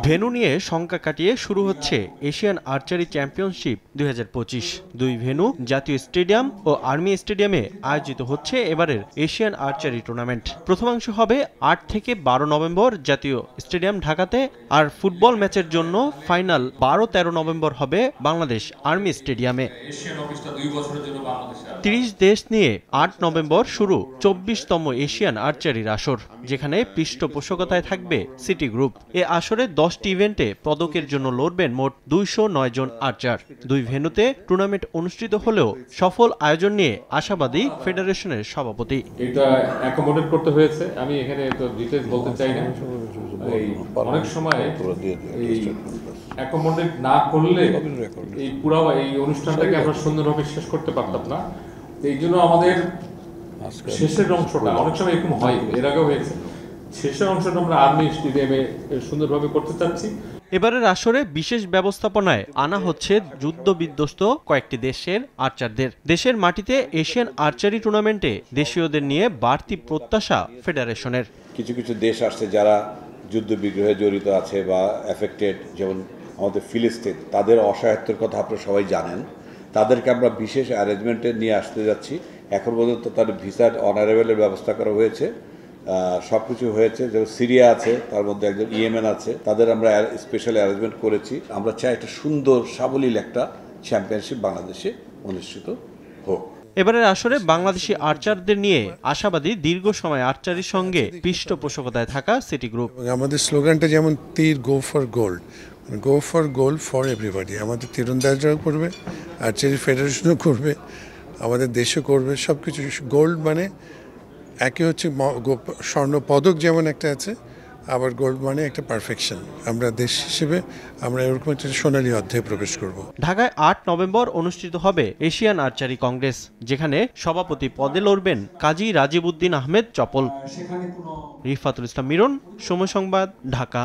Venue নিয়ে শঙ্কা কাটিয়ে শুরু হচ্ছে এশিয়ান আর্চারি চ্যাম্পিয়নশিপ 2025। দুই ভেন্যু জাতীয় স্টেডিয়াম ও আর্মি স্টেডিয়ামে আয়োজিত হচ্ছে এবারের এশিয়ান আর্চারি টুর্নামেন্ট। প্রথমাংশ হবে 8 থেকে 12 নভেম্বর জাতীয় স্টেডিয়াম ঢাকাতে, আর ফুটবল ম্যাচের জন্য ফাইনাল 12-13 নভেম্বর হবে বাংলাদেশ আর্মি স্টেডিয়ামে। 30 দেশ নিয়ে 8 নভেম্বর শুরু 24তম এশিয়ান আর্চারির আসর, যেখানে পৃষ্ঠপোষকতায় থাকবে সিটি গ্রুপ। এ আসরে 10টি ইভেন্টে পদকের জন্য লড়বেন মোট 209 জন আর্চার। দুই ভেন্যুতে টুর্নামেন্ট অনুষ্ঠিত হলেও সফল আয়োজন নিয়ে আশাবাদী ফেডারেশনের সভাপতি। এটা অ্যাকোমোডেট করতে হয়েছে, আমি এখানে তো ডিটেইলস বলতে চাই না। অনেক সময় এই অ্যাকোমোডেট না করলে এই পুরো এই অনুষ্ঠানটাকে আমরা সুন্দরভাবে শেষ করতে পারতাম না। এই জন্য আমাদের শেষের অংশটা অনেক সময় এরকম হয়, এর আগেও হয়েছে, শেষের অংশটা আমরা আর্মি স্টেডিয়ামে সুন্দরভাবে করতে চাচ্ছি। এবারের আসরে বিশেষ ব্যবস্থাপনায় আনা হচ্ছে যুদ্ধ বিধ্বস্ত কয়েকটি দেশের আর্চারদের। দেশের মাটিতে এশিয়ান আর্চারি টুর্নামেন্টে দেশীয়দের নিয়ে বাড়তি প্রত্যাশা ফেডারেশনের। কিছু কিছু দেশ আসছে যারা যুদ্ধ বিগ্রহে জড়িত আছে বা এফেক্টেড, যেমন আমাদের ফিলিস্তিন, তাদের অসহায়ত্বের কথা আপনারা সবাই জানেন। তাদেরকে আমরা বিশেষ অ্যারেঞ্জমেন্টে নিয়ে আসতে যাচ্ছি। এখন পর্যন্ত তাদের ভিসার অনারেবলের ব্যবস্থা করা হয়েছে, সব কিছু হয়েছে। যেমন সিরিয়া আছে, তার মধ্যে একজন ইয়েমেন আছে, তাদের আমরা স্পেশাল অ্যারেঞ্জমেন্ট করেছি। আমরা চাই একটা সুন্দর সাবলীল একটা চ্যাম্পিয়নশিপ বাংলাদেশে অনুষ্ঠিত হোক। এবারের আসরে বাংলাদেশি আর্চারদের নিয়ে আশাবাদী দীর্ঘ সময় আর্চারির সঙ্গে পৃষ্ঠপোষকতায় থাকা সিটি গ্রুপ। আমাদের স্লোগানটা যেমন তীর go for gold, go for gold for everybody. আমাদের তীরন্দাজরাও করবে, আর্চারি ফেডারেশনও করবে, আমাদের দেশও করবে, সব কিছু। গোল্ড মানে একে হচ্ছে স্বর্ণ পদক যেমন একটা আছে, আবার গোল্ড মানে একটা পারফেকশন। আমরা দেশ হিসেবে আমরা এরকম একটা সোনালী অধ্যায়ে প্রবেশ করব। ঢাকায় 8 নভেম্বর অনুষ্ঠিত হবে এশিয়ান আর্চারি কংগ্রেস, যেখানে সভাপতি পদে লড়বেন কাজী রাজীব উদ্দিন আহমেদ চপল। রিফাতুল ইসলাম মিরন, সময় সংবাদ, ঢাকা।